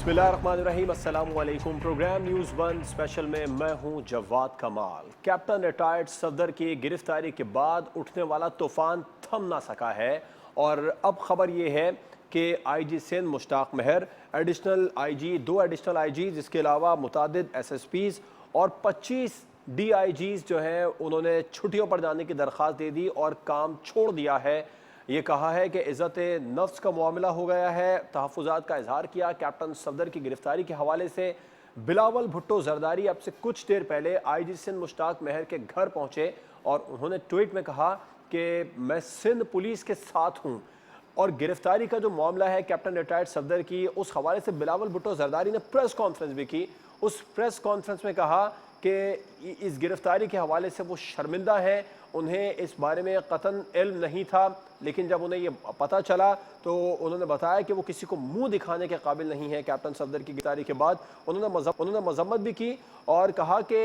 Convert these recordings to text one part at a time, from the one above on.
बिस्मिल्लाहिर्रहमानिर्रहीम, अस्सलाम वालेकुम। प्रोग्राम न्यूज़ वन स्पेशल में मैं हूं जवाद कमाल। कैप्टन रिटायर्ड सफदर की गिरफ्तारी के बाद उठने वाला तूफान थम ना सका है और अब खबर यह है कि आईजी सिंध मुश्ताक महर, एडिशनल आईजी, 2 एडिशनल आईजी, इसके अलावा मुतादिद एसएसपीज और 25 डीआईजीज जो हैं उन्होंने छुट्टियों पर जाने की दरख्वास्त दे दी और काम छोड़ दिया है। ये कहा है कि इज़्ज़त नफ्स का मामला हो गया है। तहफ़्फ़ुज़ात का इजहार किया कैप्टन सफदर की गिरफ्तारी के हवाले से। बिलावल भुट्टो जरदारी अब से कुछ देर पहले आईजी सिंध मुश्ताक महर के घर पहुंचे और उन्होंने ट्वीट में कहा कि मैं सिंध पुलिस के साथ हूं। और गिरफ्तारी का जो मामला है कैप्टन रिटायर्ड सफदर की, उस हवाले से बिलावल भुट्टो जरदारी ने प्रेस कॉन्फ्रेंस भी की। उस प्रेस कॉन्फ्रेंस में कहा कि इस गिरफ्तारी के हवाले से वो शर्मिंदा है, उन्हें इस बारे में कतन इल्म नहीं था, लेकिन जब उन्हें ये पता चला तो उन्होंने बताया कि वो किसी को मुंह दिखाने के काबिल नहीं है। कैप्टन सफदर की गिरफ्तारी के बाद उन्होंने मजम्मत भी की और कहा कि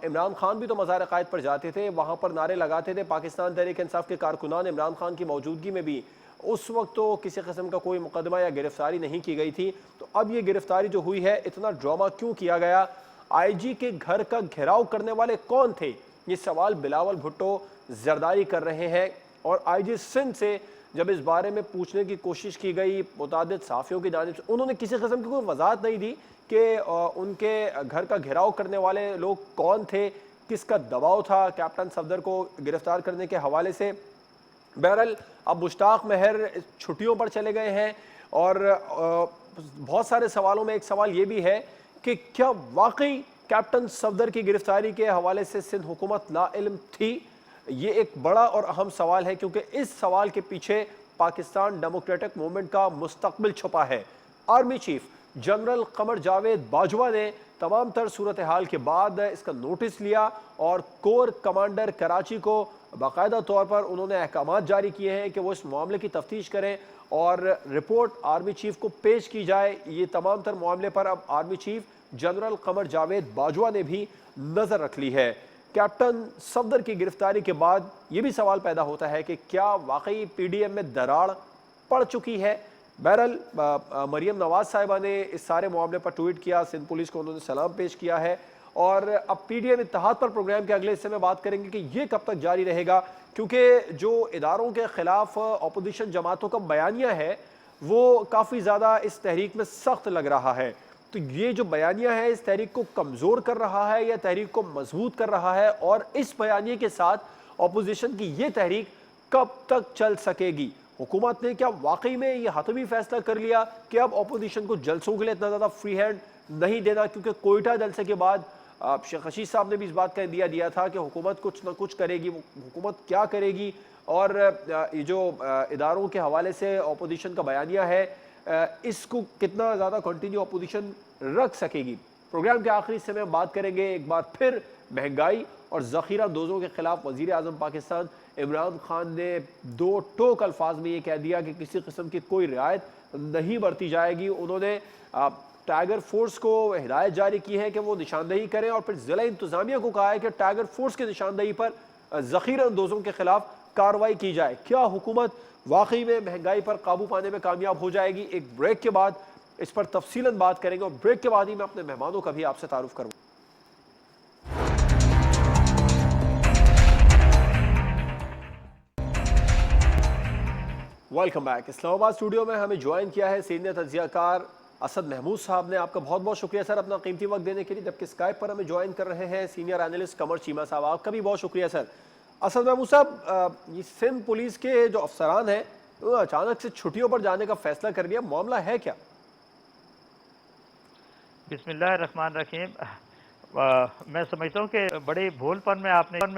इमरान खान भी तो मज़ार क़ायद पर जाते थे, वहाँ पर नारे लगाते थे। पाकिस्तान तहरीक इंसाफ के कारकुनान इमरान खान की मौजूदगी में भी उस वक्त तो किसी किस्म का कोई मुकदमा या गिरफ्तारी नहीं की गई थी। तो अब ये गिरफ्तारी जो हुई है, इतना ड्रामा क्यों किया गया? आईजी के घर का घेराव करने वाले कौन थे? ये सवाल बिलावल भुट्टो जरदारी कर रहे हैं। और आईजी सिंध से जब इस बारे में पूछने की कोशिश की गई मुतादिद साफ़ियों की जानिब से, उन्होंने किसी किस्म की कोई वजाहत नहीं दी कि उनके घर का घेराव करने वाले लोग कौन थे, किसका दबाव था कैप्टन सफदर को गिरफ्तार करने के हवाले से। बहरहाल अब मुश्ताक महर छुट्टियों पर चले गए हैं और बहुत सारे सवालों में एक सवाल ये भी है कि क्या वाकई कैप्टन सफदर की गिरफ्तारी के हवाले से सिंध हुकूमत नाइल्म थी? ये एक बड़ा और अहम सवाल है, क्योंकि इस सवाल के पीछे पाकिस्तान डेमोक्रेटिक मूवमेंट का मुस्तकबिल छुपा है। Army chief general Qamar Javed Bajwa ने तमाम तर सूरत हाल के बाद इसका नोटिस लिया और कोर कमांडर कराची को बाकायदा तौर पर उन्होंने अहकामात जारी किए हैं कि वो इस मामले की तफ्तीश करें और रिपोर्ट आर्मी चीफ को पेश की जाए। ये तमाम तर मामले पर अब army chief general Qamar Javed Bajwa ने भी नजर रख ली है। कैप्टन सफदर की गिरफ्तारी के बाद यह भी सवाल पैदा होता है कि क्या वाकई पीडीएम में दरार पड़ चुकी है? बहरहाल मरियम नवाज साहिबा ने इस सारे मामले पर ट्वीट किया, सिंध पुलिस को उन्होंने सलाम पेश किया है और अब पीडीएम इत्तेहाद पर प्रोग्राम के अगले हिस्से में बात करेंगे कि यह कब तक जारी रहेगा, क्योंकि जो इदारों के खिलाफ अपोजिशन जमातों का बयानिया है वो काफ़ी ज़्यादा इस तहरीक में सख्त लग रहा है। तो ये जो बयानिया है इस तहरीक को कमज़ोर कर रहा है या तहरीक को मजबूत कर रहा है, और इस बयानिए के साथ अपोजिशन की ये तहरीक कब तक चल सकेगी? हुकूमत ने क्या वाकई में ये हतमी फैसला कर लिया कि अब अपोजिशन को जलसों के लिए इतना ज़्यादा फ्री हैंड नहीं देना? क्योंकि कोयटा जलसे के बाद शेख रशीद साहब ने भी इस बात का दिया था कि हुकूमत कुछ ना कुछ करेगी। वो हुकूमत क्या करेगी और ये जो इदारों के हवाले से अपोजिशन का बयानिया है इसको कितना ज़्यादा कंटिन्यू अपोजिशन रख सकेगी? प्रोग्राम के आखिरी हिस्से में बात करेंगे एक बार फिर महंगाई और ज़ख़ीरा दोज़ों के खिलाफ वज़ीर आज़म पाकिस्तान इमरान खान ने 2 टोक अल्फाज में ये कह दिया कि किसी किस्म की कोई रियायत नहीं बरती जाएगी। उन्होंने टाइगर फोर्स को हिदायत जारी की है कि वो निशानदेही करें और फिर ज़िला इंतज़ामिया को कहा है कि टाइगर फोर्स की निशानदेही पर ज़ख़ीरा अंदोज़ों के खिलाफ कार्रवाई की जाए। क्या हुकूमत वाकई में महंगाई पर काबू पाने में कामयाब हो जाएगी? एक ब्रेक के बाद इस पर तफसीलन बात करेंगे और ब्रेक के बाद ही मैं अपने मेहमानों का भी आपसे तारुफ करूँ। Welcome back. इस्लामाबाद स्टूडियो में हमें ज्वाइन किया है सीनियर तज्ज़ियाकार असद महमूद साहब ने। आपका बहुत बहुत शुक्रिया सर अपना कीमती वक्त देने के लिए। जबकि स्काइप पर हमें ज्वाइन कर रहे हैं सीनियर एनालिस्ट कमर चीमा साहब, आपका भी बहुत शुक्रिया सर। असद महमूद साहब, ये सिंध पुलिस के जो अफसरान हैं तो अचानक से छुट्टियों पर जाने का फैसला कर लिया, मामला है क्या? बिस्मिल्लाहिर्रहमानिर्रहीम। मैं समझता हूँ कि बड़े भोलपन में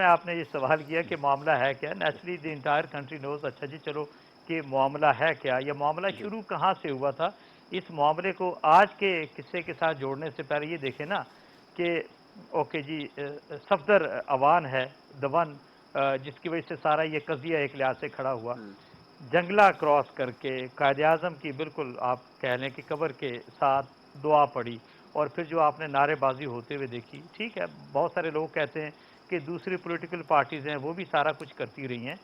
आपने ये सवाल किया कि मामला है क्या। Naturally the entire country knows, अच्छा जी चलो कि मामला है क्या। यह मामला शुरू कहाँ से हुआ था? इस मामले को आज के किस्से के साथ जोड़ने से पहले ये देखें ना कि ओके जी, सफदर अवान है दवन, जिसकी वजह से सारा ये कज़िया एक लिहाज से खड़ा हुआ। जंगला क्रॉस करके कायदे आज़म की बिल्कुल आप कह लें कि कब्र के साथ दुआ पड़ी और फिर जो आपने नारेबाजी होते हुए देखी। ठीक है, बहुत सारे लोग कहते हैं कि दूसरी पॉलिटिकल पार्टीज़ हैं वो भी सारा कुछ करती रही हैं,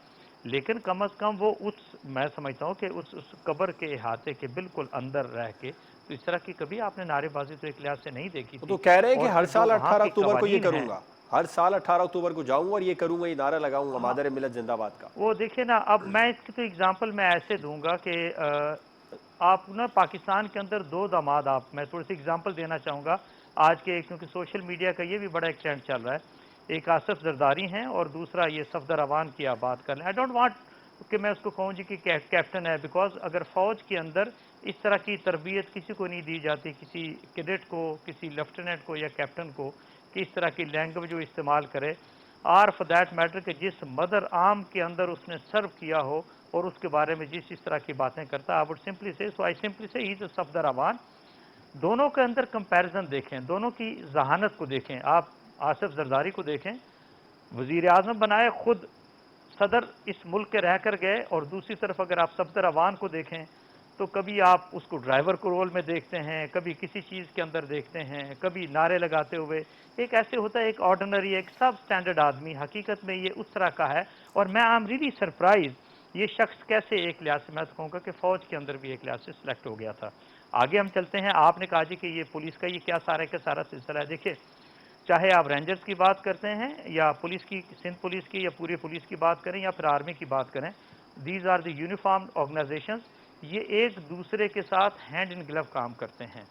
लेकिन कम अज़ कम वो मैं समझता हूँ कि उस कब्र के अहाते के बिल्कुल अंदर रह के तो इस तरह की कभी आपने नारेबाजी तो एक लिहाज से नहीं देखी वो थी। तो कह रहे हैं कि और हर जो साल वहाँ 18 के अक्टूबर को ये कवानीन हैं, करूंगा, हर साल 18 अक्टूबर को जाऊंगा और ये करूंगा, ये नारा लगाऊंगा हाँ, मादर मिलत जिंदाबाद का। वो देखिए ना, अब मैं इसकी तो एग्जांपल मैं ऐसे दूंगा कि आप ना पाकिस्तान के अंदर दो दामाद, आप मैं थोड़ी सी एग्जांपल देना चाहूँगा आज के, क्योंकि सोशल मीडिया का ये भी बड़ा एक ट्रेंड चल रहा है। एक आसिफ जरदारी हैं और दूसरा ये सफदर अवान की आप बात कर लें। आई डोंट वांट कि मैं उसको कहूँ जी कि कैप्टन है, बिकॉज अगर फौज के अंदर इस तरह की तरबियत किसी को नहीं दी जाती, किसी कैडेट को, किसी लेफ्टिनेंट को या कैप्टन को, कि इस तरह की लैंग्वेज वो इस्तेमाल करे, आर फॉर दैट मैटर कि जिस मदर आर्म के अंदर उसने सर्व किया हो और उसके बारे में जिस इस तरह की बातें करता, आई वुड सिंपली से, सो आई सिंपली से ही इज सफदर अवान। दोनों के अंदर कंपैरिजन देखें, दोनों की जहानत को देखें। आप आसिफ जरदारी को देखें, वजीर आजम बनाए, खुद सदर इस मुल्क के रह कर गए, और दूसरी तरफ अगर आप सफदर अवान को देखें तो कभी आप उसको ड्राइवर को रोल में देखते हैं, कभी किसी चीज़ के अंदर देखते हैं, कभी नारे लगाते हुए। एक ऐसे होता है, एक ऑर्डिनरी, एक सब स्टैंडर्ड आदमी, हकीकत में ये उस तरह का है। और मैं आई एम रियली सरप्राइज, ये शख्स कैसे एक लिहाज से मैं तो कहूँगा कि फ़ौज के अंदर भी एक लिहाज से सिलेक्ट हो गया था। आगे हम चलते हैं। आपने कहा जी कि ये पुलिस का ये क्या सारा का सारा सिलसिला है। देखिए, चाहे आप रेंजर्स की बात करते हैं या पुलिस की, सिंध पुलिस की, या पूरी पुलिस की बात करें या फिर आर्मी की बात करें, these are the uniform organisations. ये एक दूसरे के साथ हैंड इन ग्लव काम करते हैं।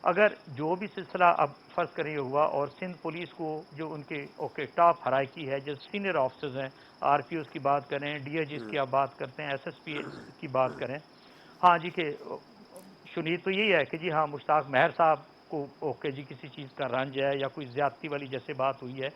अगर जो भी सिलसिला अब फर्ज करें हुआ, और सिंध पुलिस को जो उनके टॉप हराइकी है, जो सीनियर ऑफिसर्स हैं, आरपीओ की बात करें, डीआईजी की आप बात करते हैं, एसएसपी की बात करें, हाँ जी के शुनीत तो यही है कि जी हाँ, मुश्ताक महर साहब को ओके जी किसी चीज़ का रंज है या कोई ज्यादती वाली जैसे बात हुई है,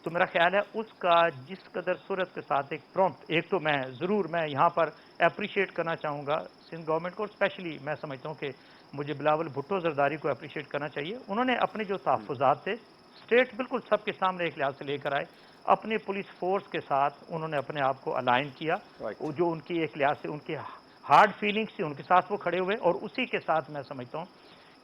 तो मेरा ख्याल है उसका जिस कदर सूरत के साथ एक प्रॉम्प्ट, एक तो मैं यहाँ पर अप्रिशिएट करना चाहूँगा सिंध गवर्नमेंट को, स्पेशली मैं समझता हूँ कि मुझे बिलावल भुट्टो जरदारी को अप्रिशिएट करना चाहिए। उन्होंने अपने जो तहफ़्फ़ुज़ात थे, स्टेट बिल्कुल सबके सामने एक लिहाज से लेकर आए, अपने पुलिस फोर्स के साथ उन्होंने अपने आप को अलाइन किया। राइट। जो उनकी एक लिहाज से उनकी हार्ड फीलिंग्स थी, उनके साथ वो खड़े हुए, और उसी के साथ मैं समझता हूँ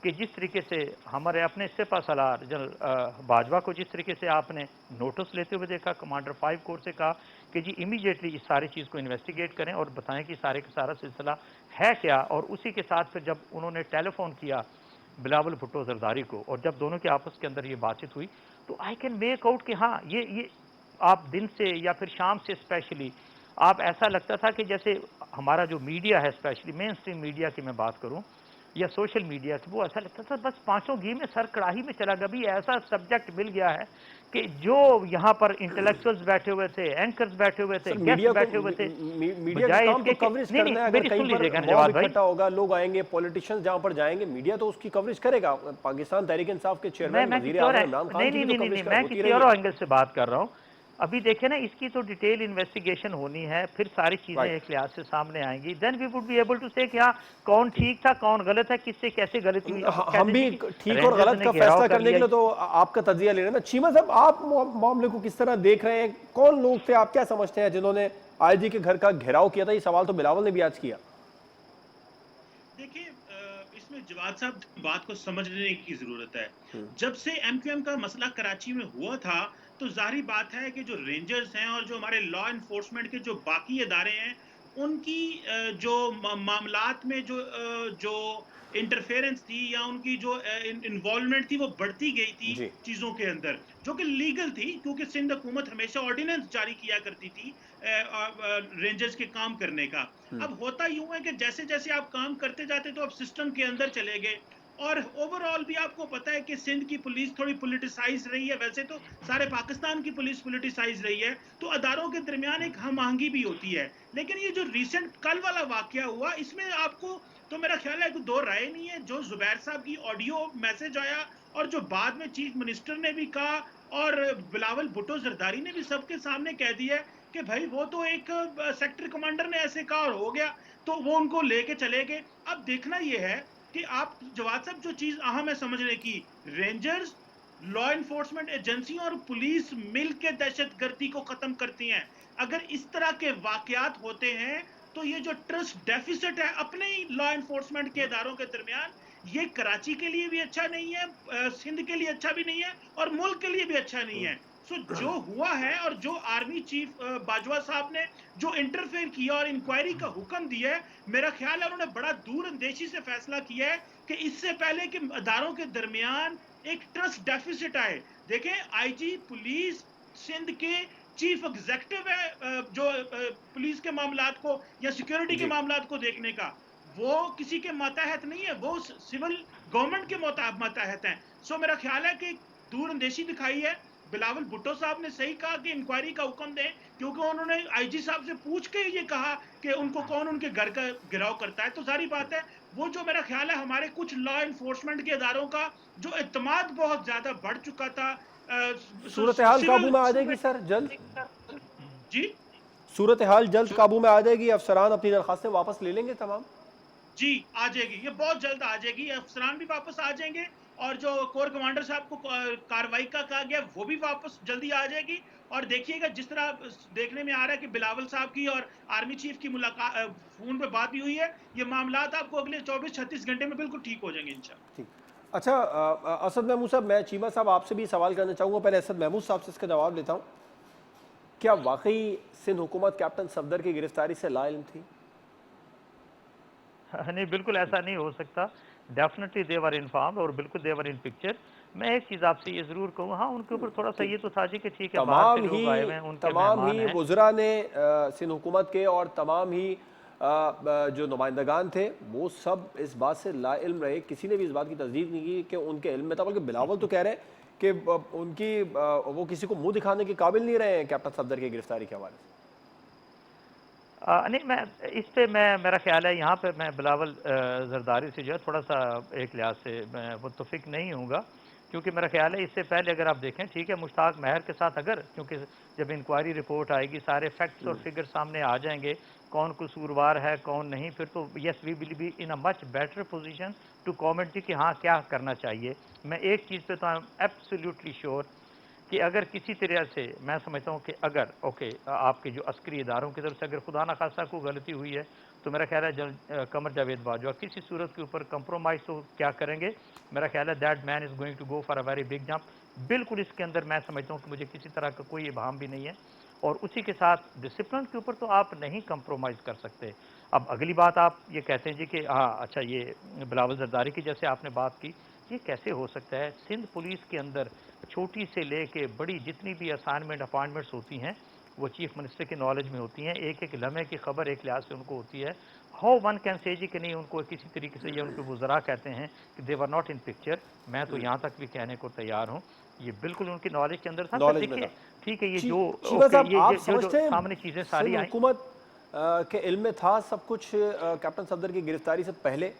कि जिस तरीके से हमारे अपने सिपा सलार जनरल बाजवा को जिस तरीके से आपने नोटिस लेते हुए देखा, कमांडर 5 कोर से कहा कि जी इमीडिएटली इस सारी चीज़ को इन्वेस्टिगेट करें और बताएं कि सारे का सारा सिलसिला है क्या। और उसी के साथ फिर जब उन्होंने टेलीफोन किया बिलावल भुट्टो जरदारी को, और जब दोनों के आपस के अंदर ये बातचीत हुई, तो आई कैन मेक आउट कि हाँ, ये आप दिन से या फिर शाम से स्पेशली आप ऐसा लगता था कि जैसे हमारा जो मीडिया है, स्पेशली मेन स्ट्रीम मीडिया की मैं बात करूं या सोशल मीडिया की, वो ऐसा लगता था बस पांचों घी में सर कढ़ाई में चला गया। भी ऐसा सब्जेक्ट मिल गया है कि जो यहाँ पर इंटेलेक्चुअल्स बैठे हुए थे, एंकर्स बैठे हुए थे, सर गेस्ट मीडिया को बैठे हुए थे, मीडिया का बजाय काम तो इसके कि कवरेज नहीं नहीं करना है। अगर मेरी कहीं सुन पर लीजिएगा मॉब नवाज भाई, इकट्ठा होगा, लोग आएंगे, पॉलिटिशियंस जहां पर जाएंगे, मीडिया तो उसकी कवरेज करेगा। पाकिस्तान तहरीक इंसाफ के चेयरमैन मैं वजीर किसी और आजम इमरान खान नहीं की नहीं भी तो नहीं नहीं नहीं कवरेज मैं होती किसी रही और है। एंगल से बात कर रहा हूँ। अभी देखे ना, इसकी तो डिटेल इन्वेस्टिगेशन होनी है, फिर सारी चीजें राइट। एक लिहाज से सामने आएंगी, then we would be able to say कि हाँ, कौन ठीक था, कौन गलत है, किससे कैसे गलती हुई। अब हम कहते जी भी कि ठीक और रेंजर्स गलत ने का घेराव फैसला कर करने के लिया। लिए तो आपका तजिया ले रहे हैं ना। चीमा साहब, आप मामले को किस तरह देख रहे हैं? कौन लोग थे, आप क्या समझते हैं, जिन्होंने आईजी के घर का घेराव किया था? ये सवाल तो बिलावल ने भी आज किया। देखिए, इसमें जवाद साहब की बात को समझने की जरूरत है। जब से एमक्यूएम का मसला कराची में हुआ था, तो जाहिर बात है कि जो रेंजर्स हैं और जो हमारे लॉ एनफोर्समेंट के जो बाकी इदारे हैं, उनकी जो मामलात में जो इंटरफेरेंस थी या उनकी जो इन्वॉल्वमेंट थी, वो बढ़ती गई थी जी। चीजों के अंदर, जो कि लीगल थी, क्योंकि सिंध हुकूमत हमेशा ऑर्डिनेंस जारी किया करती थी रेंजर्स के काम करने का। अब होता यूं है कि जैसे जैसे आप काम करते जाते तो आप सिस्टम के अंदर चले गए, और ओवरऑल भी आपको पता है कि सिंध की पुलिस थोड़ी पोलिटिसाइज रही है। वैसे तो सारे पाकिस्तान की पुलिस पोलिटिसाइज रही है, तो अदारों के दरमियान एक हम आहंगी भी होती है। लेकिन ये जो रिसेंट कल वाला वाकया हुआ, इसमें आपको तो मेरा ख्याल है कि दो राय नहीं है। जो जुबैर साहब की ऑडियो मैसेज आया और जो बाद में चीफ मिनिस्टर ने भी कहा और बिलावल भुट्टो जरदारी ने भी सबके सामने कह दिया कि भाई वो तो एक सेक्टर कमांडर ने ऐसे कहा और हो गया, तो वो उनको लेके चले गए। अब देखना यह है कि आप जवाब साहब, जो चीज अहम है समझने की, रेंजर्स, लॉ एनफोर्समेंट एजेंसी और पुलिस मिलकर दहशतगर्दी को खत्म करती हैं। अगर इस तरह के वाकयात होते हैं, तो ये जो ट्रस्ट डेफिसिट है अपने ही लॉ एनफोर्समेंट के इदारों के दरमियान, ये कराची के लिए भी अच्छा नहीं है, सिंध के लिए अच्छा भी नहीं है, और मुल्क के लिए भी अच्छा नहीं है। सो जो हुआ है और जो आर्मी चीफ बाजवा साहब ने जो इंटरफेयर किया और इंक्वायरी का हुक्म दिया है, मेरा ख्याल है उन्होंने बड़ा दूरअंदेशी से फैसला किया है कि इससे पहले कि अदारों के दरमियान एक ट्रस्ट डेफिसिट आए। देखें, आईजी पुलिस सिंध के चीफ एग्जीक्यूटिव है जो पुलिस के मामलात को या सिक्योरिटी के जी। मामलात को देखने का, वो किसी के मातहत नहीं है, वो सिविल गवर्नमेंट के मातहत हैं। सो मेरा ख्याल है कि दूरअंदेशी दिखाई है। बिलावल भुट्टो साहब ने सही कहा कि इंक्वायरी का हुक्म दें, क्योंकि उन्होंने आईजी साहब से पूछ के ये कहा कि उनको कौन उनके घर का घेराव करता है। तो सारी बात है, वो जो मेरा ख्याल है हमारे कुछ लॉ इन्फोर्समेंट के इदारों का जो एतमाद बहुत ज्यादा बढ़ चुका था। सूरत हाल काबू में आ जाएगी सर जल्द? जी सूरत हाल जल्द काबू में आ जाएगी? अफसरान अपनी दरखास्तें वापस ले लेंगे तमाम? जी आ जाएगी, ये बहुत जल्द आ जाएगी। अफसरान भी वापस आ जाएंगे और जो कोर कमांडर साहब को कार्रवाई का कहा गया वो भी वापस जल्दी आ जाएगी। और देखिएगा, जिस तरह देखने में आ रहा है कि बिलावल साहब की और आर्मी चीफ की मुलाकात फोन पे बात भी हुई है, ये मामलात आपको अगले 24-36 घंटे में बिल्कुल ठीक हो जाएंगे इंशाल्लाह। ठीक। अच्छा, असद महमूद साहब, मैं चीमा साहब आपसे भी सवाल करना चाहूँगा, पहले असद महमूद साहब से इसका जवाब लेता हूँ। क्या वाकई सिंध हुकूमत कैप्टन सफदर की गिरफ्तारी से लाइल्म थी? नहीं, बिल्कुल ऐसा नहीं हो सकता। डेफिनेटली दे वर इन्फॉर्म्ड और बिल्कुल दे वर इन पिक्चर। मैं एक चीज़ आपसे ये ज़रूर कहूँ, हाँ, उनके ऊपर थोड़ा सा ये तो था जी कि ठीक है, बाहर से लोग आए हुए हैं, उनके मेहमान हैं। वुज़रा ने सिंध हुकूमत के और तमाम ही जो नुमाइंदगान थे वो सब इस बात से लाइल्म रहे, किसी ने भी इस बात की तस्दीक नहीं की कि उनके इल्म में था। बल्कि बिलावल तो कह रहे हैं कि उनकी वो किसी को मुंह दिखाने के काबिल नहीं रहे हैं कैप्टन सफदर की गिरफ्तारी के हवाले से। नहीं, मैं इस पे मेरा ख्याल है यहाँ पे मैं बिलावल जरदारी से जो है थोड़ा सा एक लिहाज से मैं मुत्तफिक नहीं हूँगा, क्योंकि मेरा ख्याल है इससे पहले अगर आप देखें, ठीक है, मुश्ताक महर के साथ अगर, क्योंकि जब इंक्वायरी रिपोर्ट आएगी सारे फैक्ट्स और फिगर सामने आ जाएंगे, कौन कसूरवार है कौन नहीं, फिर तो yes we will be in a much better position to comment कि हाँ क्या करना चाहिए। मैं एक चीज़ पे तो आई एम एब्सोल्युटली श्योर कि अगर किसी तरह से, मैं समझता हूँ कि अगर ओके आपके जो अस्करी इदारों की तरफ से अगर खुदा न खासा कोई गलती हुई है, तो मेरा ख्याल है कमर जावेद बाजवा किसी सूरत के ऊपर कंप्रोमाइज़ तो क्या करेंगे। मेरा ख्याल है that man is going to go for a very big jump. बिल्कुल इसके अंदर मैं समझता हूँ कि मुझे किसी तरह का कोई इबाम भी नहीं है। और उसी के साथ डिसिप्लिन के ऊपर तो आप नहीं कंप्रोमाइज़ कर सकते। अब अगली बात आप ये कहते हैं जी कि हाँ अच्छा, ये बिलावल जरदारी की जैसे आपने बात की, ये कैसे हो सकता है? सिंध पुलिस के अंदर छोटी से लेके बड़ी जितनी भी असाइनमेंट अपॉइंटमेंट्स होती हैं वो चीफ मिनिस्टर की नॉलेज में होती हैं। एक एक लम्हे की खबर एक लिहाज से उनको होती है। हाउ वन कैन से जी कि नहीं, उनको किसी तरीके से ये उनके वुज़रा कहते हैं कि दे वर नॉट इन पिक्चर, मैं तो यहाँ तक भी कहने को तैयार हूँ ये बिल्कुल उनकी नॉलेज के अंदर था। तो नॉलेज में देखिए था। ठीक है, ये जो चीमा साहब, ये आप जो समझते हैं सामने चीज़ें सारी सिंध आई। हुकूमत के इल्म में था सब कुछ कैप्टन सफदर की गिरफ्तारी से पहले?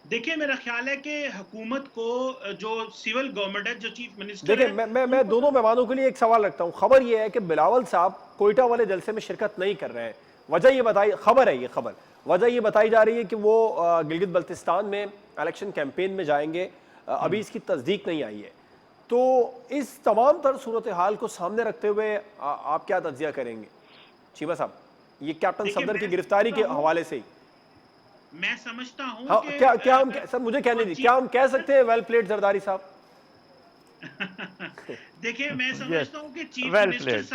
देखिए, मेरा ख्याल है कि हुकूमत को जो सिविल गवर्नमेंट है, जो चीफ मिनिस्टर देखिए, है, मैं दोनों मेहमानों के लिए एक सवाल रखता हूं। खबर यह है कि बिलावल साहब कोयटा वाले जलसे में शिरकत नहीं कर रहे हैं। वजह ये बताई, खबर है ये खबर, वजह ये बताई जा रही है कि वो गिलगित बल्तिस्तान में इलेक्शन कैंपेन में जाएंगे। अभी इसकी तस्दीक नहीं आई है। तो इस तमाम तर सूरत हाल को सामने रखते हुए आप क्या तज्जिया करेंगे चीमा साहब, ये कैप्टन देखिए सफदर की मैं गिरफ्तारी के समझता हूं हवाले से ही? मैं समझता हूं हाँ, कि क्या क्या हम सर मुझे कहने वो दीजिए, क्या चीफ हम कह सकते हैं वेल प्लेड जरदारी साहब? देखिए, मैं यस, समझता हूं कि वेल प्लेड।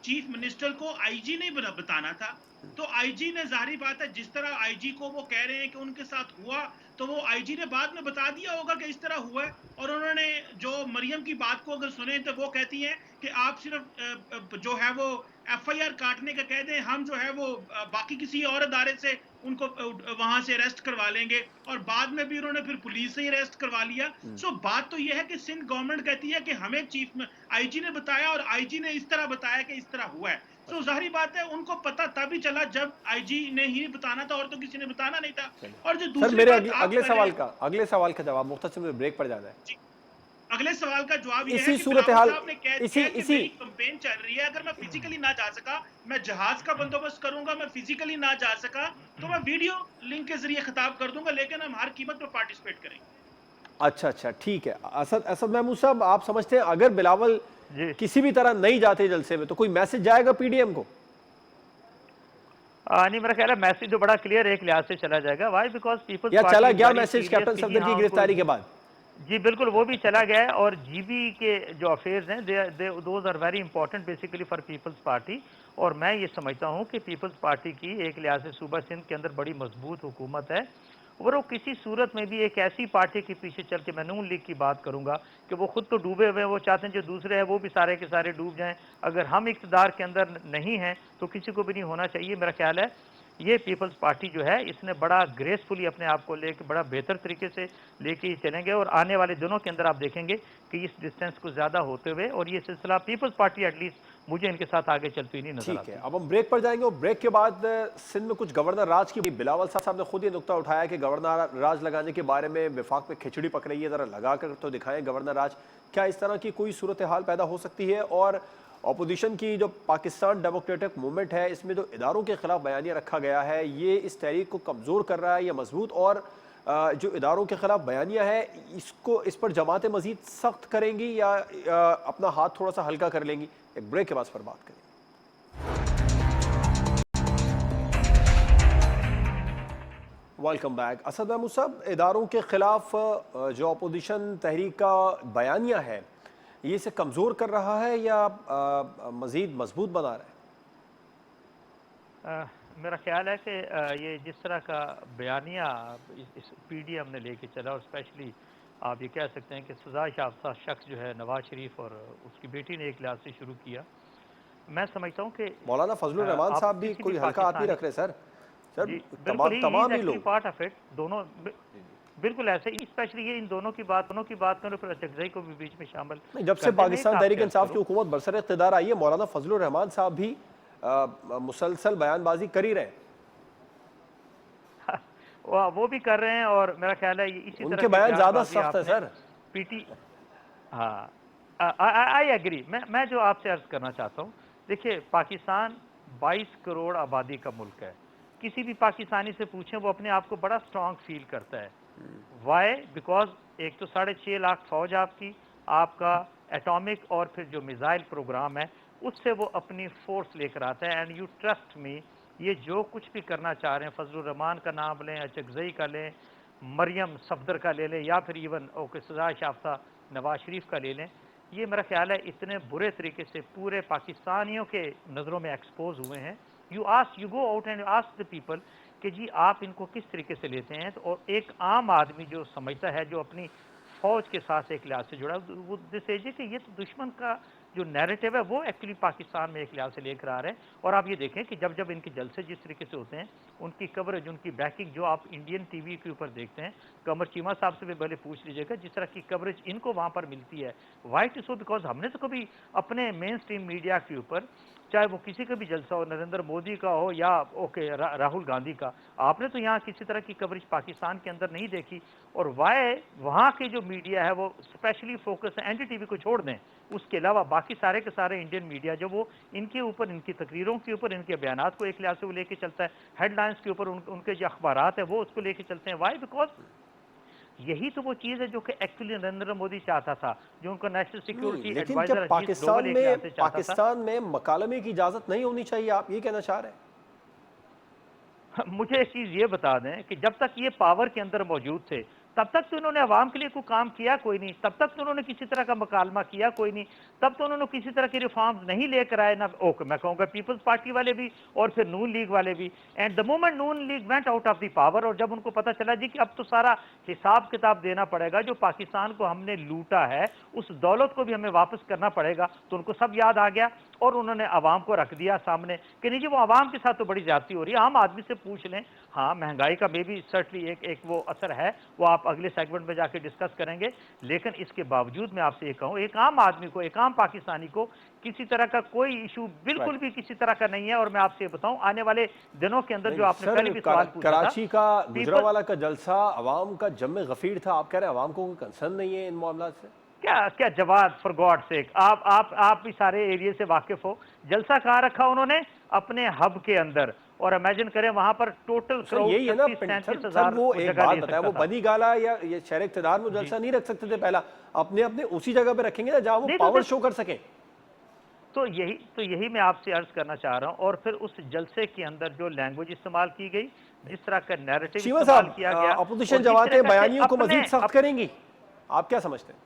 चीफ मिनिस्टर को आईजी नहीं बताना था। तो आईजी ने, जाहिर बात है, जिस तरह आईजी को वो कह रहे हैं कि उनके साथ हुआ, तो वो आईजी ने बाद में बता दिया होगा कि इस तरह हुआ है। और उन्होंने जो मरियम की बात को अगर सुने तो वो कहती हैं कि आप सिर्फ जो है वो एफआईआर काटने का कह दें, हम जो है वो बाकी किसी और अदारे से उनको वहां से अरेस्ट करवा लेंगे। और बाद में भी उन्होंने फिर पुलिस से ही अरेस्ट करवा लिया। सो बात तो यह है कि सिंध गवर्नमेंट कहती है कि हमें चीफ आईजी ने बताया और आईजी ने इस तरह बताया कि इस तरह हुआ है। तो जाहिर बात है उनको पता तभी चला जब आईजी ने ही बताना था, और तो किसी ने बताना नहीं था। और जो सर दूसरी मेरे बात आप कर रहे हैं, अगले सवाल का जवाब मुख्तसर में ब्रेक पड़ जाना है। जी, अगले सवाल का जवाब यह है इसी कि सूरत बिलावल हाल, साहब ने कह इसी दिया कि इसी मेरी कैंपेन चल रही है, अगर मैं फिजिकली ना जा सका, मैं जहाज का बंदोबस्त करूंगा, मैं फिजिकली ना जा सका तो मैं वीडियो लिंक के जरिए खिताब कर दूंगा, लेकिन हम हर कीमत पर पार्टिसिपेट करेंगे। अच्छा अच्छा, ठीक है। असद असद महमूद साहब, आप समझते हैं अगर बिलावल जी, किसी भी तरह नहीं जाते जलसे में तो कोई मैसेज जाएगा पीडीएम को? नहीं, मेरा ख्याल है मैसेज तो बड़ा क्लियर एक लिहाज से चला जाएगा। वाई? बिकॉज पीपल्स या चला पार्टी इज गया वेरी मैसेज सीरियस कैप्टन कि जी सफदर की हाँ उनको, गिरफ्तारी के बाद? जी बिल्कुल, वो भी चला गया है और जीबी के जो अफेयर्स हैं they those are very important basically for people's party. और मैं ये समझता हूँ कि पीपल्स पार्टी की एक लिहाज से सूबा सिंध के अंदर बड़ी मजबूत हुकूमत है और वो किसी सूरत में भी एक ऐसी पार्टी के पीछे चल के, मैं नून लीग की बात करूंगा, कि वो खुद तो डूबे हुए हैं, वो चाहते हैं जो दूसरे हैं वो भी सारे के सारे डूब जाएं। अगर हम इक़्तिदार के अंदर नहीं हैं तो किसी को भी नहीं होना चाहिए। मेरा ख्याल है ये पीपल्स पार्टी जो है इसने बड़ा ग्रेसफुली अपने आप को लेके बड़ा बेहतर तरीके से लेके ही चलेंगे और आने वाले दिनों के अंदर आप देखेंगे कि इस डिस्टेंस को ज़्यादा होते हुए और ये सिलसिला पीपल्स पार्टी एटलीस्ट मुझे इनके साथ आगे चलती हुई नहीं नजर ठीक है, आती। अब हम ब्रेक पर जाएंगे और ब्रेक के बाद सिंध में कुछ गवर्नर राज की बिलावल साहब ने खुद ये नुक्ता उठाया कि गवर्नर राज लगाने के बारे में विफाक में खिचड़ी पक रही है, जरा लगा कर तो दिखाएं गवर्नर राज। क्या इस तरह की कोई सूरत हाल पैदा हो सकती है? और अपोजिशन की जो पाकिस्तान डेमोक्रेटिक मूवमेंट है इसमें जो इदारों के खिलाफ बयानिया रखा गया है ये इस तहरीक को कमज़ोर कर रहा है या मजबूत? और जो इदारों के खिलाफ बयानिया है इसको इस पर जमातें मजीद सख्त करेंगी या अपना हाथ थोड़ा सा हल्का कर लेंगी? एक ब्रेक के बाद पर बात करें। Welcome back. असद महमूद साहब, इदारों के खिलाफ जो अपोजिशन तहरीक का बयानिया है ये इसे कमज़ोर कर रहा है या मज़ीद मजबूत बना रहा है? मेरा ख्याल है कि ये जिस तरह का बयानिया इस पीडीएम ने लेके चला और स्पेशली आप ये कह सकते हैं कि सजा याफ्ता शख्स जो है नवाज शरीफ और उसकी बेटी ने एक लिहाज से शुरू किया। मैं समझता हूँ कि मौलाना फजलुर रहमान साहब भी कोई हल्का हाथ नहीं रख रहे सर। सर तमाम ही लोग पार्ट ऑफ इट दोनों बिल्कुल ऐसे ही, स्पेशली ये इन दोनों की बात करें फिर अचकज़ई को भी बीच में शामिल नहीं। जब से पाकिस्तान तहरीक इंसाफ की हुकूमत बरसर इक़्तिदार आई है मौलाना फजलुर रहमान साहब भी मुसलसल बयानबाजी कर ही रहे हैं। वो भी कर रहे हैं और मेरा ख्याल है इसी उनके बयान ज्यादा सख्त है सर। पीटी हाँ, आई एग्री। मैं जो आपसे अर्ज करना चाहता हूँ, देखिए पाकिस्तान 22 करोड़ आबादी का मुल्क है। किसी भी पाकिस्तानी से पूछें वो अपने आप को बड़ा स्ट्रांग फील करता है। वाई? बिकॉज एक तो 6.5 लाख फौज आपका एटॉमिक और फिर जो मिसाइल प्रोग्राम है उससे वो अपनी फोर्स लेकर आता है। एंड यू ट्रस्ट मी, ये जो कुछ भी करना चाह रहे हैं, फजलुर रहमान का नाम लें, अचकज़ई का लें, मरियम सफदर का ले लें या फिर इवन ओके सजा याफ्ता नवाज शरीफ का ले लें, ये मेरा ख्याल है इतने बुरे तरीके से पूरे पाकिस्तानियों के नज़रों में एक्सपोज हुए हैं। You go out and ask the people कि जी आप इनको किस तरीके से लेते हैं। तो और एक आम आदमी जो समझता है, जो अपनी फौज के साथ एक लिहाज से जुड़ा, वो दिस एज कि ये तो दुश्मन का जो नैरेटिव है वो एक्चुअली पाकिस्तान में एक लिहाज से लेकर आ रहे हैं। और आप ये देखें कि जब इनके जलसे जिस तरीके से होते हैं, उनकी कवरेज, उनकी बैकिंग जो आप इंडियन टीवी के ऊपर देखते हैं, कमर चीमा साहब से भी पहले पूछ लीजिएगा जिस तरह की कवरेज इनको वहाँ पर मिलती है। Y to so? बिकॉज हमने तो कभी अपने मेन स्ट्रीम मीडिया के ऊपर, चाहे वो किसी का भी जलसा हो, नरेंद्र मोदी का हो या राहुल गांधी का, आपने तो यहाँ किसी तरह की कवरेज पाकिस्तान के अंदर नहीं देखी। और वाई वहाँ की जो मीडिया है वो स्पेशली फोकस है, एनडीटीवी को छोड़ दें, उसके अलावा बाकी सारे के सारे इंडियन मीडिया जो वो इनके ऊपर, इनकी तकरीरों के ऊपर, इनके बयानात को एक लिहाज से वो लेके चलता है, हेडलाइंस के ऊपर उनके जो अखबारात है वो उसको लेके चलते हैं। वाई? बिकॉज यही तो वो चीज है जो कि एक्चुअली नरेंद्र मोदी चाहता था, जो उनका नेशनल सिक्योरिटी एडवाइजर पाकिस्तान में मकालमे की इजाजत नहीं होनी चाहिए, आप ये कहना चाह रहे हैं? मुझे एक चीज ये बता दें कि जब तक ये पावर के अंदर मौजूद थे तब तक तो उन्होंने अवाम के लिए कोई काम किया कोई नहीं, तब तक तो उन्होंने किसी तरह का मुकालमा किया कोई नहीं, तब तो उन्होंने किसी तरह के रिफॉर्म्स नहीं लेकर आए ना। ओके, मैं कहूँगा पीपल्स पार्टी वाले भी और फिर नून लीग वाले भी। And the moment Noon league went out of the power, और जब उनको पता चला जी कि अब तो सारा हिसाब किताब देना पड़ेगा, जो पाकिस्तान को हमने लूटा है उस दौलत को भी हमें वापस करना पड़ेगा, तो उनको सब याद आ गया और उन्होंने आवाम को रख दिया सामने कि नहीं जी वो आवाम के साथ तो बड़ी ज्यादती हो रही है। आम आदमी से पूछ लें, हाँ महंगाई का मे भी सर्टली एक वो असर है, वो आप अगले सेगमेंट में जाके डिस्कस करेंगे। लेकिन इसके बावजूद मैं आपसे ये कहूँ, एक आम आदमी को, एक आम पाकिस्तानी को किसी तरह का कोई इशू बिल्कुल भी किसी तरह का नहीं है। और मैं आपसे बताऊं, आने वाले दिनों के अंदर जो आपने पहले भी सवाल पूछा था, कराची का, गुजरांवाला का जलसा अवाम का जम्मे गफीर था, आप कह रहे हैं अवाम को कोई कंसर्न नहीं है इन मामला से? क्या जवाब, फॉर गॉड सेक, आप भी सारे एरिया से वाकिफ हो। जलसा कहाँ रखा उन्होंने? अपने हब के अंदर। और इमेजिन करें वहां पर टोटल यही है ना, सर वो एक बात बताया, वो बनी गाला या ये शहर इक़्तिदार में जलसा नहीं रख सकते थे पहला, अपने अपने उसी जगह पे रखेंगे ना जहां वो पावर शो कर सके। तो यही मैं आपसे अर्ज करना चाह रहा हूं। और फिर उस जलसे के अंदर जो लैंग्वेज इस्तेमाल की गई, जिस तरह का नैरेटिव इस्तेमाल किया गया, अपोजिशन जमातें बयानियों को मजीद सख्त करेंगी, आप क्या समझते हैं?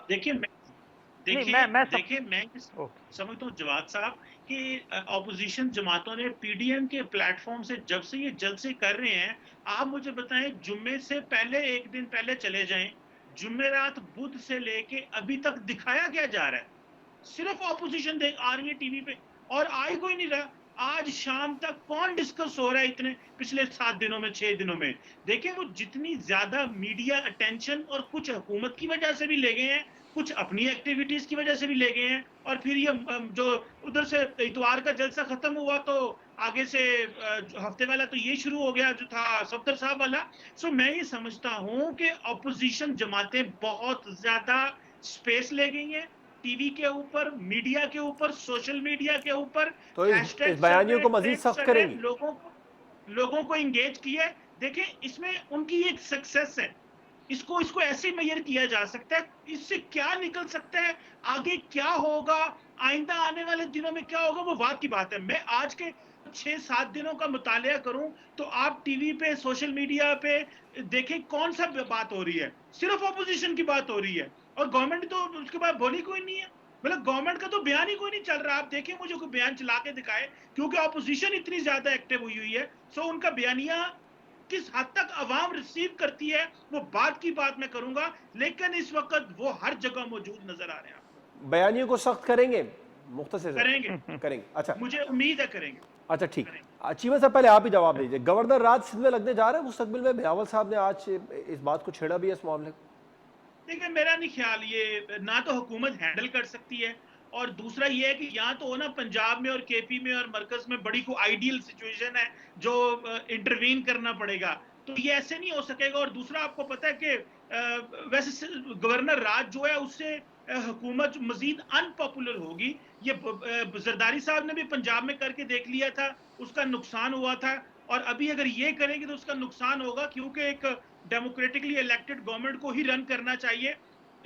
देखिए नहीं, देखिए मैं ओके। समझता हूँ जवाद साहब कि ऑपोजिशन जमातों ने पीडीएम के प्लेटफॉर्म से जब से ये जलसे कर रहे हैं, आप मुझे बताएं जुम्मे से पहले एक दिन पहले चले जाएं, जुमेरात बुध से लेके अभी तक दिखाया क्या जा रहा है? सिर्फ ऑपोजिशन देख आ रही है टीवी पे और आ ही कोई नहीं रहा। आज शाम तक कौन डिस्कस हो रहा है इतने पिछले 7 दिनों में 6 दिनों में? देखिए वो जितनी ज्यादा मीडिया अटेंशन और कुछ हुकूमत की वजह से भी ले गए हैं, कुछ अपनी एक्टिविटीज की वजह से भी ले गए हैं और फिर ये जो उधर से इतवार का जलसा खत्म हुआ तो आगे से हफ्ते वाला तो ये शुरू हो गया जो था सफदर साहब वाला। सो मैं ये समझता हूं कि ऑपोजिशन जमातें बहुत ज्यादा स्पेस ले गई हैं टीवी के ऊपर, मीडिया के ऊपर, सोशल मीडिया के ऊपर, तो इस हैशटैग चल बयानियों रहे, को मजीद ट्रेंड्स सख्त चल रहे, करेंगी? लोगों को इंगेज किया। देखिए इसमें उनकी एक सक्सेस है, इसको इसको ऐसे मेजर किया जा सकता है, इससे क्या निकल सकता है, आगे क्या होगा, आइंदा आने वाले दिनों में क्या होगा, वो बात की बात है। मैं आज के 6-7 दिनों का मुतालिया करूं तो आप टीवी पे, सोशल मीडिया पे देखें कौन सा बात हो रही है, सिर्फ ऑपोजिशन की बात हो रही है और गवर्नमेंट तो उसके बाद बोली कोई नहीं है। मतलब गवर्नमेंट का तो बयान ही कोई नहीं चल रहा। आप देखें मुझे कोई बयान चला के दिखाए, क्योंकि ऑपोजिशन इतनी ज्यादा एक्टिव हुई हुई है। सो उनका बयानिया किस हद तक अवाम रिसीव करती है वो बात की बात मैं करूंगा, लेकिन इस वक्त वो हर जगह मौजूद नजर आ रहे हैं आपको। बयानियों को सख्त करेंगे? मुख्तसर करेंगे, करेंगे। अच्छा, मुझे उम्मीद है करेंगे। अच्छा ठीक। करेंगे। चीमा साहब पहले आप ही जवाब दीजिए, गवर्नर राज सिंध में लगने जा रहा है मुस्तकबिल में? बिलावल साहब ने आज इस बात को छेड़ा भी है, इस मामले को। देखिए मेरा नहीं ख्याल ये ना तो हुकूमत हैंडल कर सकती है और दूसरा ये है कि यहाँ तो ना पंजाब में और केपी में और मरकज में बड़ी को आइडियल सिचुएशन है जो इंटरवीन करना पड़ेगा, तो ये ऐसे नहीं हो सकेगा। और दूसरा आपको पता है कि वैसे गवर्नर राज जो है उससे हुकूमत मजीद अनपॉपुलर होगी। ये जरदारी साहब ने भी पंजाब में करके देख लिया था, उसका नुकसान हुआ था और अभी अगर ये करेंगे तो उसका नुकसान होगा, क्योंकि एक डेमोक्रेटिकली इलेक्टेड गवर्नमेंट को ही रन करना चाहिए।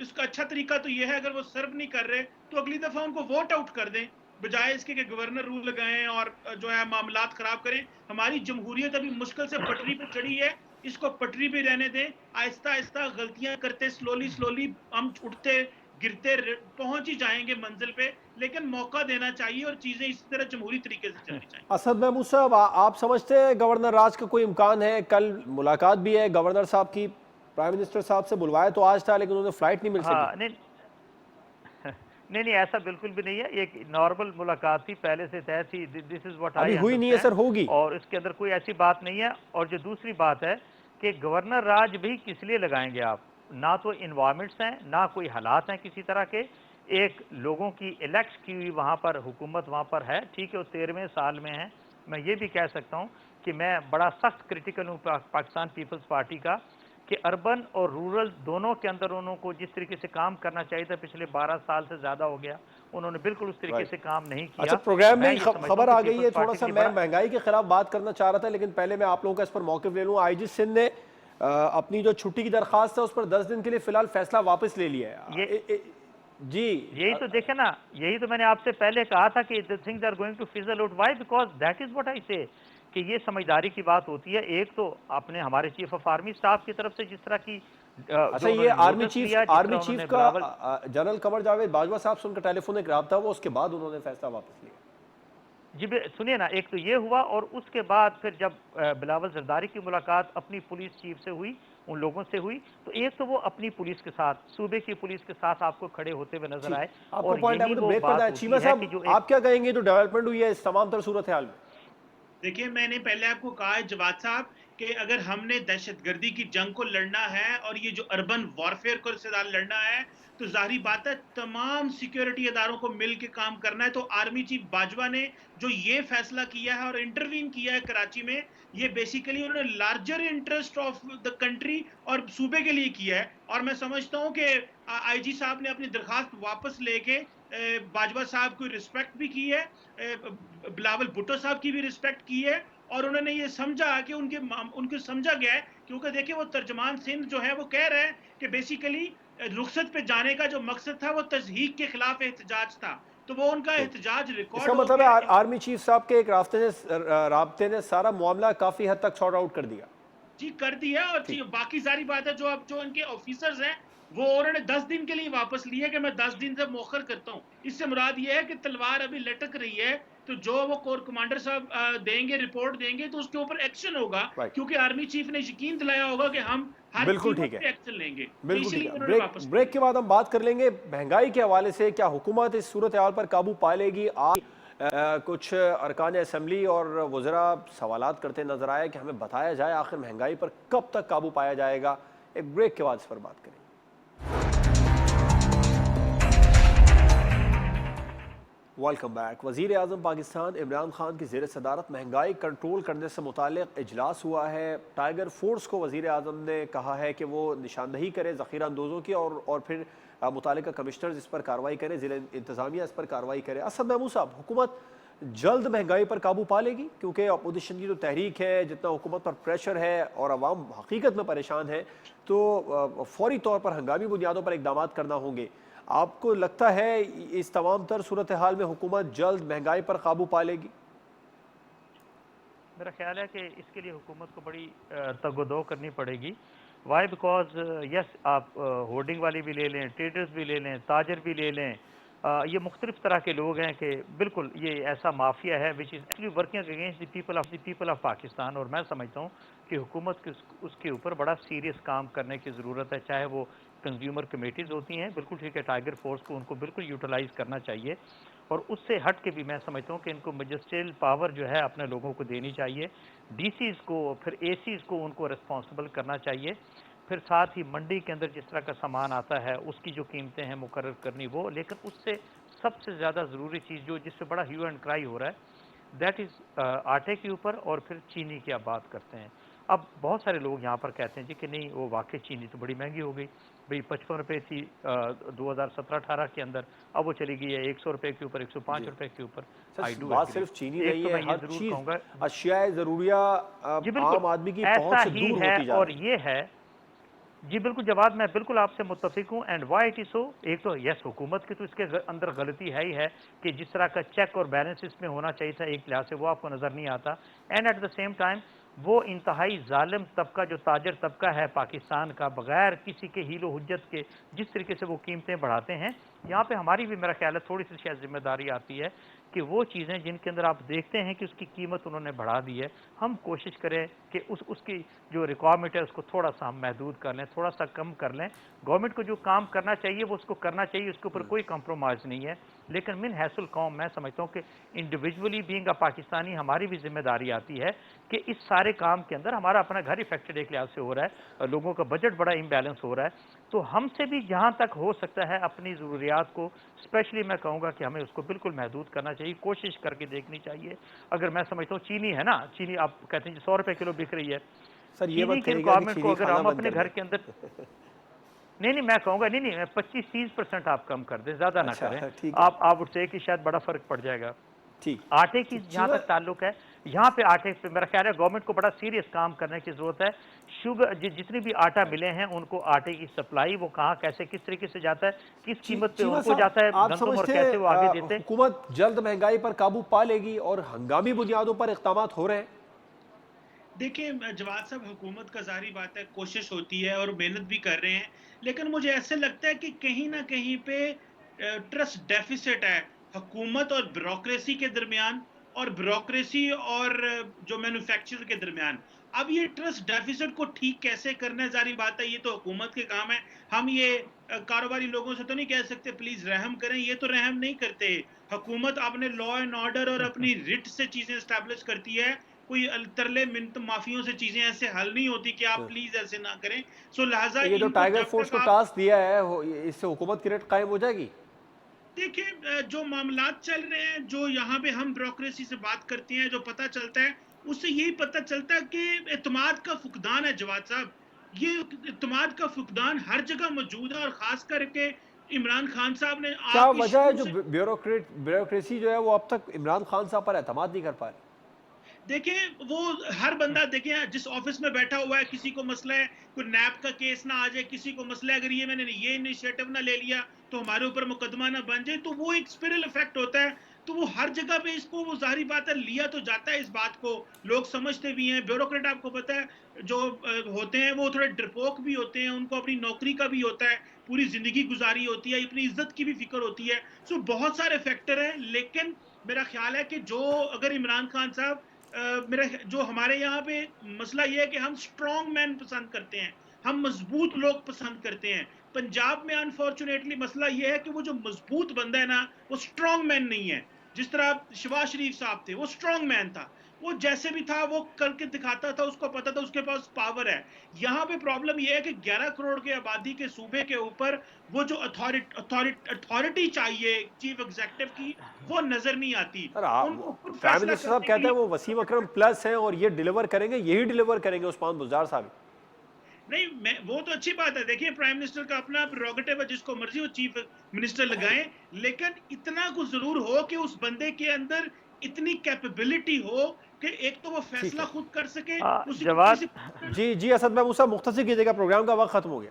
इसका अच्छा तरीका तो यह है अगर वो सर्व नहीं कर रहे तो अगली दफा उनको वोट आउट कर दें, बजाय इसके कि गवर्नर रूल लगाएं और जो है मामलात खराब करें। हमारी जमहूरियत अभी मुश्किल से पटरी पे चढ़ी है, इसको पटरी पे रहने दें। आहिस्ता आहिस्ता गलतियां करते स्लोली स्लोली हम उठते गिरते पहुंच ही जाएंगे मंजिल पे, लेकिन मौका देना चाहिए और चीजें इसी तरह जमहूरी तरीके से चलनी चाहिए। असद महमूद साहब, आप समझते हैं गवर्नर राज का कोई इम्कान है? कल मुलाकात भी है गवर्नर साहब की, प्राइम मिनिस्टर साहब से बुलवाया तो आज था लेकिन उन्हें फ्लाइट नहीं मिल सकी। हाँ, नहीं नहीं, ऐसा बिल्कुल भी नहीं है। एक नॉर्मल मुलाकात थी, पहले से तय थी। दिस इज व्हाट अभी आई हुई नहीं है सर, अंडरस्टैंड होगी। और इसके अंदर कोई ऐसी बात नहीं है। और जो दूसरी बात है कि गवर्नर राज भी किस लिए लगाएंगे आप? ना तो इन्वायरमेंट्स हैं, ना कोई हालात हैं किसी तरह के। एक लोगों की इलेक्ट की हुई वहाँ पर हुकूमत वहाँ पर है, ठीक है, वो 13वें साल में है। मैं ये भी कह सकता हूँ कि मैं बड़ा सख्त क्रिटिकल हूँ पाकिस्तान पीपल्स पार्टी का कि अर्बन और रूरल दोनों के अंदर उनको जिस तरीके से काम करना चाहिए था, पिछले 12 साल से ज़्यादा हो गया, उन्होंने बिल्कुल उस तरीके से काम नहीं किया। अच्छा, प्रोग्राम में मैं ये समझता खबर हूं आ कि गई है, पीपल्स थोड़ा पार्टी सा के मैं बड़ा महंगाई के खिलाफ बात करना चाह रहा था, लेकिन पहले मैं आप लोगों का इस पर मौक़िफ़ ले लूँ। आईजी सिंध ने अपनी जो छुट्टी की दरख्वास्त है उस पर 10 दिन के लिए फिलहाल फैसला वापस ले लिया है। जी, यही तो देखे ना, यही तो मैंने आपसे पहले कहा था कि the things are going to fizzle out. Why? Because that is what I say कि ये समझदारी की बात होती है। एक तो आपने हमारे चीफ ऑफ आर्मी स्टाफ की तरफ से जिस तरह की अच्छा, जो ये उन्होंने आर्मी नोटिस चीफ लिया, जिस आर्मी तरह चीफ उन्होंने का बिलावल जनरल कमर जावेद बाजवा साहब से उनका टेलीफोनिक रब्ता हुआ, उसके बाद उन्होंने फैसला वापस लिया। जी सुनिए ना, एक तो ये हुआ और उसके बाद फिर जब बिलावल जरदारी की मुलाकात अपनी पुलिस चीफ से हुई, उन लोगों से हुई, तो एक तो वो अपनी पुलिस के साथ, सूबे की पुलिस के साथ आपको खड़े होते हुए नजर आए। आपको और पॉइंट है, यही मुझे वो ब्रेक करना बात है। होती चीमा है कि साहब, जो एक आप क्या कहेंगे जो डेवलपमेंट हुई है इस तमाम तर सूरत हाल में? देखिए मैंने पहले आपको कहा है जवाद साहब कि अगर हमने दहशतगर्दी की जंग को लड़ना है और ये जो अर्बन वॉरफेयर को लड़ना है तो जाहिर बात है तमाम सिक्योरिटी इदारों को मिल के काम करना है। तो आर्मी चीफ बाजवा ने जो ये फैसला किया है और इंटरवीन किया है कराची में, ये बेसिकली उन्होंने larger interest of the country और सूबे के लिए किया है। और मैं समझता हूं कि आईजी साहब ने अपनी दरखास्त वापस लेके बाजवा साहब को रिस्पेक्ट भी की है, बिलावल भुट्टो साहब की भी रिस्पेक्ट की है और उन्होंने ये समझा कि उनको समझा गया है। क्योंकि देखिए वो तर्जमान सिंध जो है वो कह रहे हैं कि बेसिकली रुखसत पे जाने का जो मकसद था वो तजहीक के खिलाफ एहतजाज था, तो वो उनका एहतजाज रिकॉर्ड इसका हो मतलब है गया। आर्मी चीफ साहब के एक राब्ते ने सारा मामला काफी हद तक सॉर्ट आउट कर दिया। जी कर दी है, और ठीक। बाकी सारी बात है, जो अब जो इनके ऑफिसर्स हैं वो उन्होंने 10 दिन के लिए वापस लिए कि मैं 10 दिन से मौखर करता हूं। इससे मुराद ये है कि तलवार अभी लटक रही है, तो जो वो कोर कमांडर साहब देंगे, रिपोर्ट देंगे, तो उसके ऊपर एक्शन होगा, राइट। क्योंकि आर्मी चीफ ने यकीन दिलाया होगा कि हम हर बिल्कुल ठीक कीमत है। पे एक्शन लेंगे, तो बिल्कुल ठीक इसीलिए है। उन्होंने ब्रेक वापस ले ब्रेक लिया। के बाद हम बात कर लेंगे महंगाई के हवाले से। क्या हुकूमत इस सूरत हाल पर काबू पा लेगी? आज कुछ अरकान असम्बली और वज़रा सवालात करते नजर आए कि हमें बताया जाए आखिर महंगाई पर कब तक काबू पाया जाएगा। एक ब्रेक के बाद इस पर बात करेंगे। Welcome back. वज़ीर आज़म पाकिस्तान इमरान खान की ज़ेर सदारत महंगाई कंट्रोल करने से मुताल्लिक़ इजलास हुआ है। टाइगर फोर्स को वज़ीर आज़म ने कहा है कि वो निशानदही करे ज़ख़ीरा अंदोज़ों की, और फिर मुताल्लिक़ा कमिश्नर्स इस पर कार्रवाई करें, ज़िला इंतज़ामिया इस पर कार्रवाई करे। असद महमूद साहब, हुकूमत जल्द महंगाई पर काबू पा लेगी? क्योंकि अपोजिशन की जो तहरीक है, जितना हुकूमत पर प्रेशर है और अवाम हकीकत में परेशान है, तो फौरी तौर पर हंगामी बुनियादों पर इकदाम करना होंगे। आपको लगता है इस तमाम तर सूरत हाल में हुकूमत जल्द महंगाई पर काबू पा लेगी? मेरा ख्याल है कि इसके लिए हुकूमत को बड़ी तगदो करनी पड़ेगी। वाई? बिकॉज यस, आप होर्डिंग वाले भी ले लें, ट्रेडर्स भी ले लें, ताजर भी ले लें, ये मुख्तलिफ तरह के लोग हैं कि बिल्कुल ये ऐसा माफिया है which is actually working against the people of Pakistan. और मैं समझता हूँ कि हुकूमत की उसके ऊपर बड़ा सीरियस काम करने की ज़रूरत है। चाहे वो कंज्यूमर कमेटीज़ होती हैं, बिल्कुल ठीक है, टाइगर फोर्स को उनको बिल्कुल यूटिलाइज़ करना चाहिए। और उससे हट के भी मैं समझता हूँ कि इनको मजिस्ट्रियल पावर जो है अपने लोगों को देनी चाहिए। डीसीज को, फिर एसीज को उनको रिस्पॉन्सिबल करना चाहिए। फिर साथ ही मंडी के अंदर जिस तरह का सामान आता है उसकी जो कीमतें हैं मुकर्रर करनी वो। लेकिन उससे सबसे ज़्यादा ज़रूरी चीज़ जो जिससे बड़ा ह्यू एंड क्राई हो रहा है, दैट इज़ आटे के ऊपर और फिर चीनी की आप बात करते हैं। अब बहुत सारे लोग यहाँ पर कहते हैं जी कि नहीं, वो वाकई चीनी तो बड़ी महंगी हो गई। भाई 55 रुपये थी 2017-18 के अंदर, अब वो चली गई है 100 रुपये के ऊपर, 105 जी रुपये के ऊपर। आई सर, डू बात एग्री। सिर्फ चीनी एक नहीं तो है, मैं ये हर ज़रूर चीज कहूँगा, अशियाए ज़रूरिया जी बिल्कुल आम आदमी की ऐसा पहुंच से ही दूर है। होती जा और रही है। ये है, जी बिल्कुल जवाब, मैं बिल्कुल आपसे मुत्तफिक हूँ। And why it is so, एक तो यस हुकूमत की तो इसके अंदर गलती है ही है कि जिस तरह का चेक और बैलेंस इसमें होना चाहिए था एक लिहाज से वो आपको नज़र नहीं आता। And at the same time वो इंतहाई जालिम तबका जो ताजर तबका है पाकिस्तान का, बगैर किसी के हीलो हुज्जत के जिस तरीके से वो कीमतें बढ़ाते हैं, यहाँ पे हमारी भी मेरा ख्याल है थोड़ी सी शायद जिम्मेदारी आती है कि वो चीज़ें जिनके अंदर आप देखते हैं कि उसकी कीमत उन्होंने बढ़ा दी है, हम कोशिश करें कि उसकी जो रिक्वायरमेंट है उसको थोड़ा सा हम महदूद कर लें, थोड़ा सा कम कर लें। गवर्नमेंट को जो काम करना चाहिए वो उसको करना चाहिए, उसके ऊपर कोई कॉम्प्रोमाइज़ नहीं है। लेकिन मिन हैसुल कौम मैं समझता हूँ कि इंडिविजुअली बीइंग अ पाकिस्तानी हमारी भी जिम्मेदारी आती है कि इस सारे काम के अंदर हमारा अपना घर इफेक्टेड एक लिहाज से हो रहा है और लोगों का बजट बड़ा इम्बैलेंस हो रहा है। तो हमसे भी जहाँ तक हो सकता है अपनी ज़रूरियात को, स्पेशली मैं कहूँगा कि हमें उसको बिल्कुल महदूद करना चाहिए, कोशिश करके देखनी चाहिए। अगर मैं समझता हूँ चीनी है ना, चीनी आप कहते हैं 100 रुपये किलो बिक रही है, सर ये चीनी मत की कहिएगा कि रिक्वायरमेंट को चीनी अगर खाना हम बंद अपने कर घर दें। के अंदर, नहीं नहीं मैं कहूँगा, नहीं नहीं, 25-30% आप कम कर दें, ज़्यादा ना अच्छा करें। ठीक है। आप उससे कि शायद बड़ा फ़र्क पड़ जाएगा। ठीक। आटे की तो जहाँ तक ताल्लुक है, यहाँ पे आटे पे मेरा ख्याल है गवर्नमेंट को बड़ा सीरियस काम करने की ज़रूरत है। शुगर जितनी भी आटा मिले हैं उनको आटे की सप्लाई वो कहाँ कैसे किस तरीके से जाता है, किस कीमत पे चीमा उनको साहब, जाता है आप गंदम और समझते कैसे वो आगे हैं देते हैं। हुकूमत जल्द महंगाई पर काबू पा लेगी और हंगामी बुनियादों पर इक़दाम हो रहे हैं? देखिए जवाद साहब, हुकूमत का ज़ाहिर बात है कोशिश होती है और मेहनत भी कर रहे हैं, लेकिन मुझे ऐसे लगता है कि कहीं ना कहीं पे ट्रस्ट डेफिसिट है हुकूमत और ब्यूरोक्रेसी के दरमियान, और ब्यूरोक्रेसी और जो मैन्युफैक्चरर के दरमियान। अब ये ट्रस्ट डेफिसिट को ठीक कैसे करना है, जारी बात है ये तो हुकूमत के काम है। हम ये कारोबारी लोगों से तो नहीं कह सकते प्लीज रहम करें, ये तो रहम नहीं करते। हुकूमत अपने लॉ एंड ऑर्डर और अपनी रिट से चीजें स्टैब्लिश करती है। कोई तरले मिन्त माफियों से चीजें ऐसे हल नहीं होती कि आप प्लीज ऐसे ना करें। सो लिहाजा तो ये जो इनको टाइगर जब फोर्स तक को आप टास्क दिया है, इससे हुकूमत की रेट कायम हो जाएगी? देखिए, जो मामलात चल रहे हैं, जो यहाँ पे हम ब्यूरोक्रेसी से बात करते हैं, जो पता चलता है, उससे यही पता चलता है कि एतमाद का फुकदान है जवाद साहब। ये एतमाद का फुकदान हर जगह मौजूद है, और खास करके इमरान खान साहब ने क्या आपके वजह है शुरू जो से ब्यूरोक्रेसी जो है वो अब तक इमरान खान साहब पर एतमाद नहीं कर पा रही? देखें, वो हर बंदा देखें जिस ऑफिस में बैठा हुआ है, किसी को मसला है, कोई नैब का केस ना आ जाए, किसी को मसला है अगर ये मैंने ये इनिशिएटिव ना ले लिया तो हमारे ऊपर मुकदमा ना बन जाए, तो वो एक स्पिरल इफेक्ट होता है। तो वो हर जगह पे इसको, वो जाहिर बात है लिया तो जाता है, इस बात को लोग समझते भी हैं। ब्यूरोक्रेट आपको पता है जो होते हैं वो थोड़े डरपोक भी होते हैं, उनको अपनी नौकरी का भी होता है, पूरी जिंदगी गुजारी होती है, अपनी इज्जत की भी फिक्र होती है। सो बहुत सारे फैक्टर हैं, लेकिन मेरा ख्याल है कि जो अगर इमरान खान साहब मेरा जो हमारे यहाँ पे मसला ये है कि हम स्ट्रॉन्ग मैन पसंद करते हैं, हम मजबूत लोग पसंद करते हैं। पंजाब में अनफॉर्चुनेटली मसला ये है कि वो जो मजबूत बंदा है ना, वो स्ट्रॉन्ग मैन नहीं है। जिस तरह शहबाज शरीफ साहब थे, वो स्ट्रॉन्ग मैन था, वो जैसे भी था वो करके दिखाता था, उसको पता था उसके पास पावर है। यहाँ पे प्रॉब्लम ये है कि 11 करोड़ के आबादी के सूबे के ऊपर वो जो अथॉरिटी चाहिए चीफ एग्जीक्यूटिव की, वो नजर नहीं आती। सर उनको खुद प्राइम फैसला मिनिस्टर साहब करने कहते के हैं लिए वो वसीम अकरम प्लस हैं और ये डिलीवर करेंगे, यही डिलीवर करेंगे उस्मान बुज़दार साहब। नहीं, मैं वो तो अच्छी बात है। देखिए प्राइम मिनिस्टर का अपना प्रेरोगेटिव है, जिसको मर्जी वो चीफ मिनिस्टर लगाएं, लेकिन इतना कुछ जरूर हो कि उस बंदे के अंदर इतनी कैपेबिलिटी हो कि एक तो वो ठीक फैसला है खुद कर सके, जवाद। किसी जी जी असद महमूद साहब मुख्तसर कीजिएगा, प्रोग्राम का वक्त खत्म हो गया।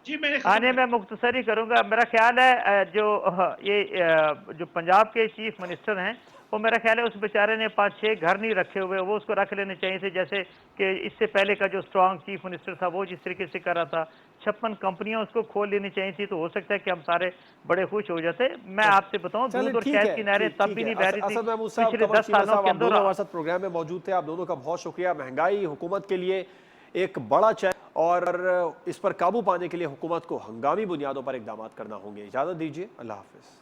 जी मैंने खत्म आने कर मैं दिया। मुख्तसर ही करूंगा। मेरा ख्याल है जो पंजाब के चीफ मिनिस्टर हैं, वो मेरा ख्याल है उस बेचारे ने 5-6 घर नहीं रखे हुए, वो उसको रख लेने चाहिए थे। जैसे कि इससे पहले का जो स्ट्रॉन्ग चीफ मिनिस्टर था वो जिस तरीके से कर रहा था, 56 कंपनियां उसको खोल लेनी चाहिए थी, तो हो सकता है कि हम सारे बड़े खुश हो जाते। मैं आपसे बताऊं, चलिए दूध और ठीक शहद है, की नहरें तब ठीक भी है। नहीं बह रही थी असद महमूद साहब, पिछले कमर 10 चीमा सालों साहब, के आप अंदर। दोनों हमारे साथ प्रोग्राम में मौजूद थे, आप दोनों का बहुत शुक्रिया। महंगाई हुकूमत के लिए एक बड़ा चैलेंज और इस पर काबू पाने के लिए हुकूमत को हंगामी बुनियादों पर इकदाम करना होंगे। इजाजत दीजिए, अल्लाह हाफिज।